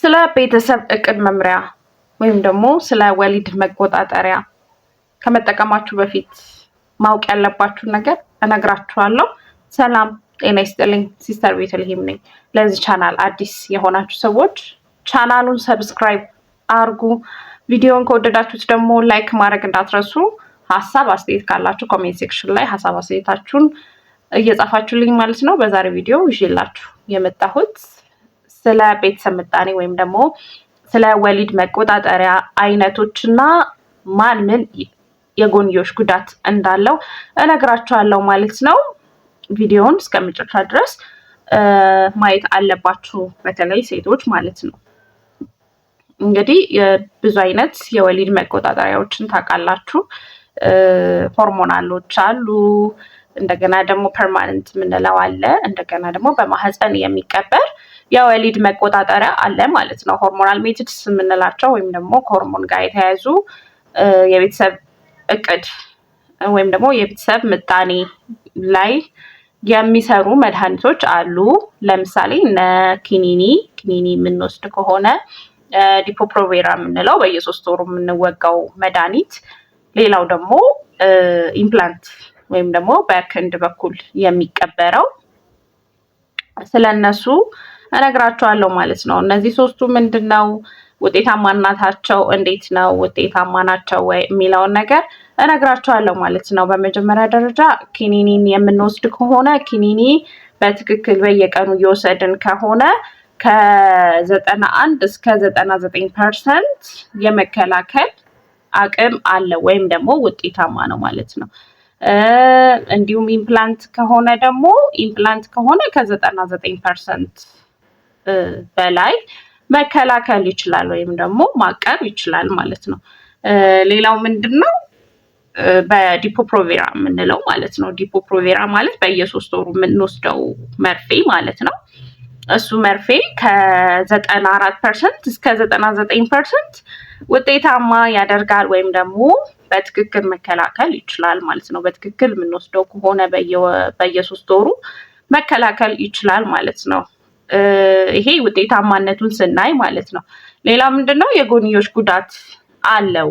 ስለ ቤተሰብ እቅድ መምሪያ ወይም ደግሞ ስለ ወሊድ መቆጣጠሪያ ከመጠቀማችሁ በፊት ማወቅ ያለባችሁን ነገር እነግራችኋለሁ። ሰላም ጤና ይስጥልኝ። ሲስተር ቤተልሔም ነኝ። ለዚህ ቻናል አዲስ የሆናችሁ ሰዎች ቻናሉን ሰብስክራይብ አርጉ። ቪዲዮን ከወደዳችሁት ደግሞ ላይክ ማድረግ እንዳትረሱ። ሀሳብ አስተያየት ካላችሁ ኮሜንት ሴክሽን ላይ ሀሳብ አስተያየታችሁን እየጻፋችሁልኝ ማለት ነው። በዛሬ ቪዲዮ ይዤላችሁ የመጣሁት ስለ ቤተሰብ ምጣኔ ወይም ደግሞ ስለ ወሊድ መቆጣጠሪያ አይነቶችና ማን ምን የጎንዮሽ ጉዳት እንዳለው እነግራችኋለሁ ማለት ነው። ቪዲዮውን እስከ መጨረሻ ድረስ ማየት አለባችሁ፣ በተለይ ሴቶች ማለት ነው። እንግዲህ ብዙ አይነት የወሊድ መቆጣጠሪያዎችን ታውቃላችሁ። ሆርሞናሎች አሉ፣ እንደገና ደግሞ ፐርማነንት የምንለው አለ፣ እንደገና ደግሞ በማህፀን የሚቀበር የወሊድ መቆጣጠሪያ አለ ማለት ነው። ሆርሞናል ሜትድስ የምንላቸው ወይም ደግሞ ከሆርሞን ጋር የተያያዙ የቤተሰብ እቅድ ወይም ደግሞ የቤተሰብ ምጣኔ ላይ የሚሰሩ መድኃኒቶች አሉ። ለምሳሌ እነ ኪኒኒ የምንወስድ ከሆነ ዲፖፕሮቬራ የምንለው በየ3 ወሩ የምንወጋው መድኃኒት፣ ሌላው ደግሞ ኢምፕላንት ወይም ደግሞ በክንድ በኩል የሚቀበረው፣ ስለነሱ እነግራቸዋለሁ ማለት ነው። እነዚህ ሶስቱ ምንድን ነው ውጤታማነታቸው፣ እንዴት ነው ውጤታማ ናቸው ወይ የሚለውን ነገር እነግራቸዋለሁ ማለት ነው። በመጀመሪያ ደረጃ ኪኒኒን የምንወስድ ከሆነ ኪኒኒ በትክክል በየቀኑ እየወሰድን ከሆነ ከ91 እስከ 99% የመከላከል አቅም አለ ወይም ደግሞ ውጤታማ ነው ማለት ነው። እንዲሁም ኢምፕላንት ከሆነ ከ99% በላይ መከላከል ይችላል ወይም ደግሞ ማቀብ ይችላል ማለት ነው። ሌላው ምንድን ነው በዲፖፕሮቬራ የምንለው ማለት ነው። ዲፖፕሮቬራ ማለት በየ3 ወሩ የምንወስደው መርፌ ማለት ነው። እሱ መርፌ ከ94% እስከ 99% ውጤታማ ያደርጋል ወይም ደግሞ በትክክል መከላከል ይችላል ማለት ነው። በትክክል የምንወስደው ከሆነ በየ3 ወሩ መከላከል ይችላል ማለት ነው። ይሄ ውጤታማነቱን ስናይ ማለት ነው። ሌላ ምንድነው የጎንዮሽ ጉዳት አለው።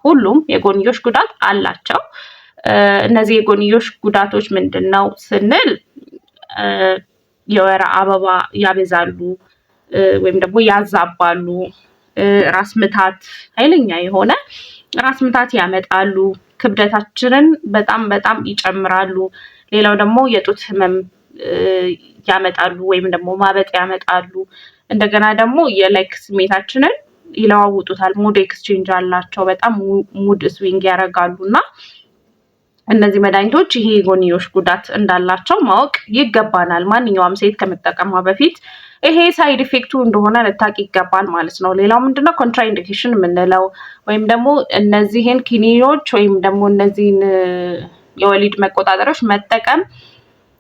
ሁሉም የጎንዮሽ ጉዳት አላቸው። እነዚህ የጎንዮሽ ጉዳቶች ምንድን ነው ስንል የወር አበባ ያበዛሉ ወይም ደግሞ ያዛባሉ። ራስ ምታት፣ ኃይለኛ የሆነ ራስ ምታት ያመጣሉ። ክብደታችንን በጣም ይጨምራሉ። ሌላው ደግሞ የጡት ህመም ያመጣሉ ወይም ደግሞ ማበጥ ያመጣሉ። እንደገና ደግሞ የላይክ ስሜታችንን ይለዋውጡታል። ሙድ ኤክስቼንጅ አላቸው። በጣም ሙድ ስዊንግ ያደርጋሉ እና እነዚህ መድኃኒቶች ይሄ የጎንዮሽ ጉዳት እንዳላቸው ማወቅ ይገባናል። ማንኛውም ሴት ከመጠቀሟ በፊት ይሄ ሳይድ ኢፌክቱ እንደሆነ ልታውቅ ይገባል ማለት ነው። ሌላው ምንድነው ኮንትራኢንዲኬሽን የምንለው ወይም ደግሞ እነዚህን ኪኒኖች ወይም ደግሞ እነዚህን የወሊድ መቆጣጠሪያዎች መጠቀም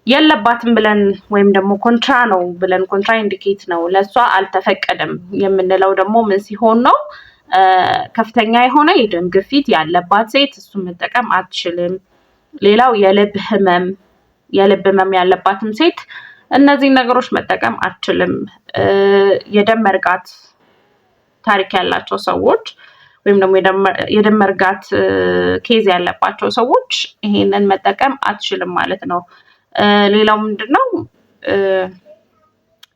የለባትም ብለን ወይም ደግሞ ኮንትራ ነው ብለን ኮንትራ ኢንዲኬት ነው ለእሷ አልተፈቀደም የምንለው ደግሞ ምን ሲሆን ነው? ከፍተኛ የሆነ የደም ግፊት ያለባት ሴት እሱን መጠቀም አትችልም። ሌላው የልብ ህመም ያለባትም ሴት እነዚህን ነገሮች መጠቀም አትችልም። የደም መርጋት ታሪክ ያላቸው ሰዎች ወይም ደግሞ የደም መርጋት ኬዝ ያለባቸው ሰዎች ይሄንን መጠቀም አትችልም ማለት ነው። ሌላው ምንድነው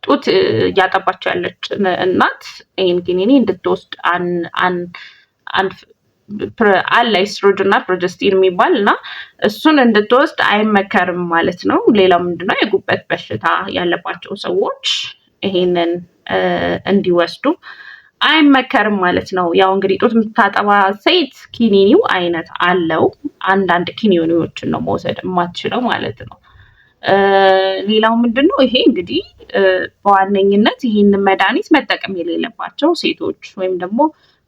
ጡት እያጠባቸው ያለች እናት ይሄን ኪኒኒ እንድትወስድ አለ ኤስትሮጅን እና ፕሮጀስቲን የሚባል እና እሱን እንድትወስድ አይመከርም ማለት ነው። ሌላው ምንድነው የጉበት በሽታ ያለባቸው ሰዎች ይሄንን እንዲወስዱ አይመከርም ማለት ነው። ያው እንግዲህ ጡት የምታጠባ ሴት ኪኒኒው አይነት አለው። አንዳንድ ኪኒኒዎችን ነው መውሰድ የማትችለው ማለት ነው። ሌላው ምንድነው ይሄ እንግዲህ በዋነኝነት ይህንን መድኃኒት መጠቀም የሌለባቸው ሴቶች ወይም ደግሞ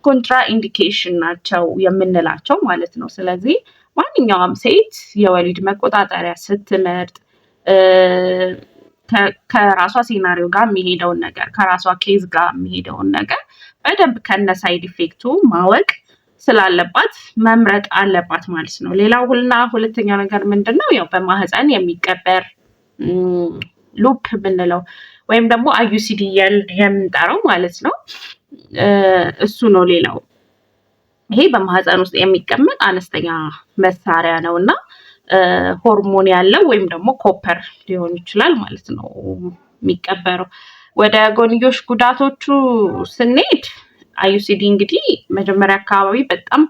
ኮንትራ ኢንዲኬሽን ናቸው የምንላቸው ማለት ነው። ስለዚህ ማንኛውም ሴት የወሊድ መቆጣጠሪያ ስትመርጥ ከራሷ ሴናሪዮ ጋር የሚሄደውን ነገር ከራሷ ኬዝ ጋር የሚሄደውን ነገር በደንብ ከነ ሳይድ ኢፌክቱ ማወቅ ስላለባት መምረጥ አለባት ማለት ነው። ሌላው ሁለተኛው ነገር ምንድነው ያው በማህፀን የሚቀበር ሉፕ የምንለው ወይም ደግሞ አዩሲዲ የምንጠራው ማለት ነው። እሱ ነው። ሌላው ይሄ በማህፀን ውስጥ የሚቀመጥ አነስተኛ መሳሪያ ነው እና ሆርሞን ያለው ወይም ደግሞ ኮፐር ሊሆን ይችላል ማለት ነው የሚቀበረው። ወደ ጎንዮሽ ጉዳቶቹ ስንሄድ አዩሲዲ እንግዲህ መጀመሪያ አካባቢ በጣም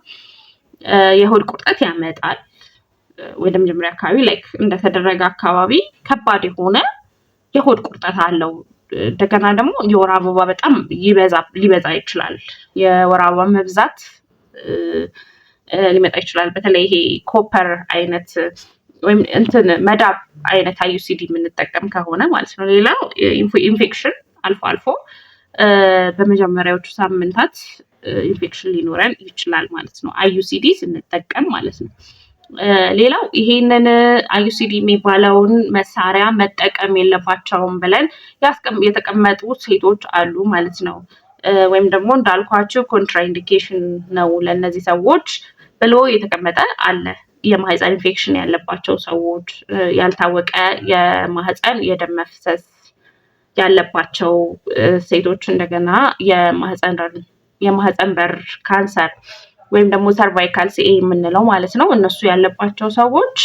የሆድ ቁርጠት ያመጣል። ወደ መጀመሪያ አካባቢ ላይክ እንደተደረገ አካባቢ ከባድ የሆነ የሆድ ቁርጠት አለው። እንደገና ደግሞ የወር አበባ በጣም ሊበዛ ይችላል። የወር አበባ መብዛት ሊመጣ ይችላል። በተለይ ይሄ ኮፐር አይነት ወይም እንትን መዳብ አይነት አዩሲዲ የምንጠቀም ከሆነ ማለት ነው። ሌላው ኢንፌክሽን አልፎ አልፎ በመጀመሪያዎቹ ሳምንታት ኢንፌክሽን ሊኖረን ይችላል ማለት ነው፣ አዩሲዲ ስንጠቀም ማለት ነው። ሌላው ይሄንን አዩሲዲ የሚባለውን መሳሪያ መጠቀም የለባቸውም ብለን የተቀመጡ ሴቶች አሉ ማለት ነው። ወይም ደግሞ እንዳልኳቸው ኮንትራኢንዲኬሽን ነው ለእነዚህ ሰዎች ብሎ የተቀመጠ አለ። የማህፀን ኢንፌክሽን ያለባቸው ሰዎች፣ ያልታወቀ የማህፀን የደም መፍሰስ ያለባቸው ሴቶች፣ እንደገና የማህፀን በር ካንሰር ወይም ደግሞ ሰርቫይካል ሲኤ የምንለው ማለት ነው። እነሱ ያለባቸው ሰዎች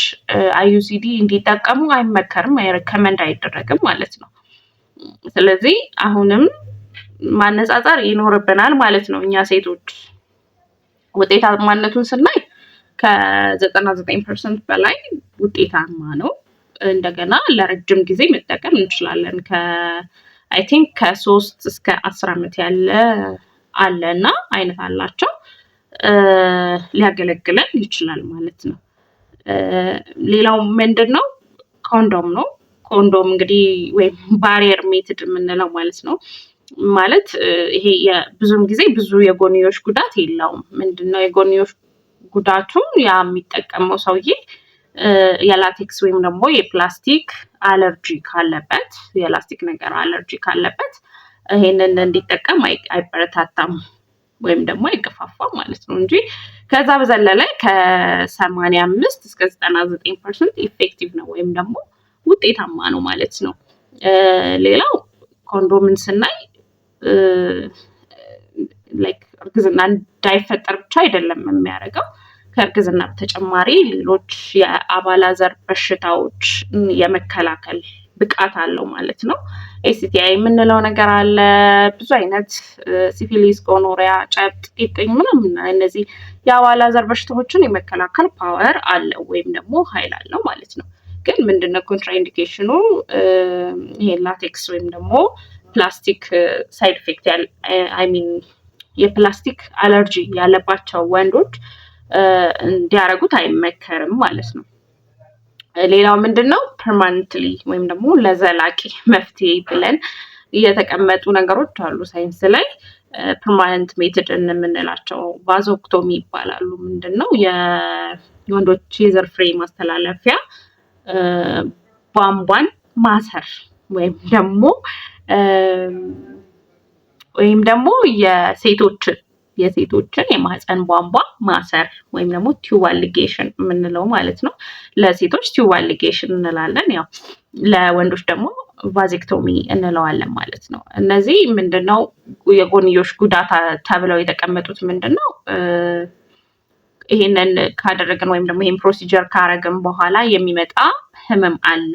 አዩሲዲ እንዲጠቀሙ አይመከርም፣ ሪከመንድ አይደረግም ማለት ነው። ስለዚህ አሁንም ማነጻጸር ይኖርብናል ማለት ነው። እኛ ሴቶች ውጤታማነቱን ስናይ ከ99% በላይ ውጤታማ ነው። እንደገና ለረጅም ጊዜ መጠቀም እንችላለን። አይ ቲንክ ከ3 እስከ 10 ዓመት ያለ አለ እና አይነት አላቸው ሊያገለግለን ይችላል ማለት ነው። ሌላው ምንድን ነው? ኮንዶም ነው። ኮንዶም እንግዲህ ወይም ባሪየር ሜትድ የምንለው ማለት ነው። ማለት ይሄ ብዙም ጊዜ ብዙ የጎንዮሽ ጉዳት የለውም። ምንድነው የጎንዮሽ ጉዳቱ? ያ የሚጠቀመው ሰውዬ የላቴክስ ወይም ደግሞ የፕላስቲክ አለርጂ ካለበት፣ የላስቲክ ነገር አለርጂ ካለበት ይሄንን እንዲጠቀም አይበረታታም ወይም ደግሞ አይገፋፋም ማለት ነው እንጂ ከዛ በዘለለ ከ85 እስከ 99% ኢፌክቲቭ ነው ወይም ደግሞ ውጤታማ ነው ማለት ነው። ሌላው ኮንዶምን ስናይ ላይክ እርግዝና እንዳይፈጠር ብቻ አይደለም የሚያደርገው፣ ከእርግዝና በተጨማሪ ሌሎች የአባላዘር በሽታዎች የመከላከል ብቃት አለው ማለት ነው። ኤስቲአይ የምንለው ነገር አለ። ብዙ አይነት ሲፊሊስ፣ ጎኖሪያ፣ ጨብጥ፣ ቂጥኝ ምናምን እነዚህ የአባላዘር በሽታዎችን የመከላከል ፓወር አለው ወይም ደግሞ ኃይል አለው ማለት ነው። ግን ምንድነው ኮንትራኢንዲኬሽኑ? ይሄ ላቴክስ ወይም ደግሞ ፕላስቲክ ሳይድ ኢፌክት አይ ሚን የፕላስቲክ አለርጂ ያለባቸው ወንዶች እንዲያደርጉት አይመከርም ማለት ነው። ሌላው ምንድነው? ፐርማነንትሊ ወይም ደግሞ ለዘላቂ መፍትሄ ብለን የተቀመጡ ነገሮች አሉ ሳይንስ ላይ። ፐርማነንት ሜትድ የምንላቸው ቫዞክቶሚ ይባላሉ። ምንድነው? የወንዶች የዘር ፍሬ ማስተላለፊያ ቧንቧን ማሰር ወይም ደግሞ የሴቶችን የማህፀን ቧንቧ ማሰር ወይም ደግሞ ቲዩባል ሊጌሽን የምንለው ማለት ነው። ለሴቶች ቲዩባል ሊጌሽን እንላለን፣ ያው ለወንዶች ደግሞ ቫዜክቶሚ እንለዋለን ማለት ነው። እነዚህ ምንድነው የጎንዮሽ ጉዳት ተብለው የተቀመጡት? ምንድነው ይሄንን ካደረግን ወይም ደግሞ ይሄን ፕሮሲጀር ካረግን በኋላ የሚመጣ ህመም አለ።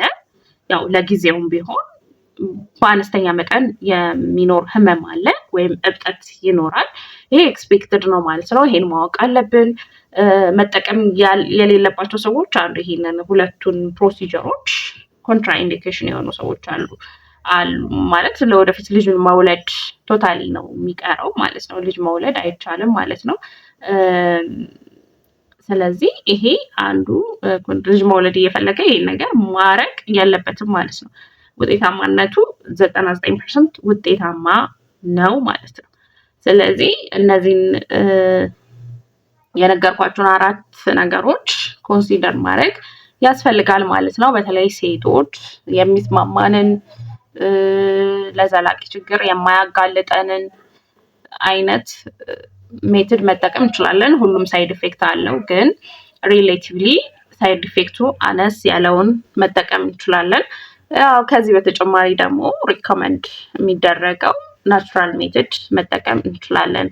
ያው ለጊዜውም ቢሆን በአነስተኛ መጠን የሚኖር ህመም አለ ወይም እብጠት ይኖራል። ይሄ ኤክስፔክትድ ነው ማለት ነው። ይሄን ማወቅ አለብን። መጠቀም የሌለባቸው ሰዎች አሉ። ይሄንን ሁለቱን ፕሮሲጀሮች ኮንትራኢንዲኬሽን የሆኑ ሰዎች አሉ ማለት ለወደፊት ልጅን መውለድ ቶታሊ ነው የሚቀረው ማለት ነው። ልጅ መውለድ አይቻልም ማለት ነው። ስለዚህ ይሄ አንዱ ልጅ መውለድ እየፈለገ ይሄን ነገር ማረግ የለበትም ማለት ነው። ውጤታማነቱ 99% ውጤታማ ነው ማለት ነው። ስለዚህ እነዚህን የነገርኳችሁን 4 ነገሮች ኮንሲደር ማድረግ ያስፈልጋል ማለት ነው። በተለይ ሴቶች የሚስማማንን ለዘላቂ ችግር የማያጋልጠንን አይነት ሜትድ መጠቀም እንችላለን። ሁሉም ሳይድ ኢፌክት አለው፣ ግን ሪሌቲቭሊ ሳይድ ኢፌክቱ አነስ ያለውን መጠቀም እንችላለን። ያው ከዚህ በተጨማሪ ደግሞ ሪኮመንድ የሚደረገው ናቹራል ሜቶድ መጠቀም እንችላለን።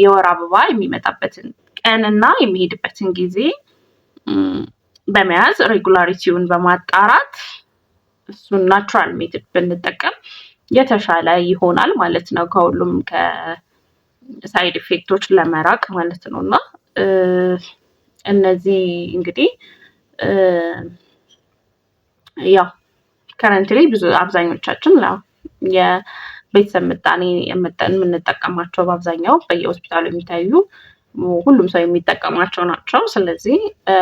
የወር አበባ የሚመጣበትን ቀንና የሚሄድበትን ጊዜ በመያዝ ሬጉላሪቲውን በማጣራት እሱን ናቹራል ሜቶድ ብንጠቀም የተሻለ ይሆናል ማለት ነው። ከሁሉም ከሳይድ ኢፌክቶች ለመራቅ ማለት ነው። እና እነዚህ እንግዲህ ያው ከረንትሊ ብዙ አብዛኞቻችን የቤተሰብ ምጣኔ የምንጠቀማቸው በአብዛኛው በየሆስፒታሉ የሚታዩ ሁሉም ሰው የሚጠቀማቸው ናቸው። ስለዚህ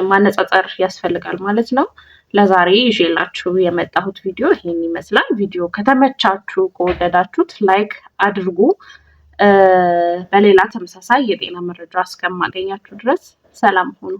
ማነጻጸር ያስፈልጋል ማለት ነው። ለዛሬ ይዤላችሁ የመጣሁት ቪዲዮ ይሄን ይመስላል። ቪዲዮ ከተመቻችሁ ከወደዳችሁት ላይክ አድርጉ። በሌላ ተመሳሳይ የጤና መረጃ እስከማገኛችሁ ድረስ ሰላም ሁኑ።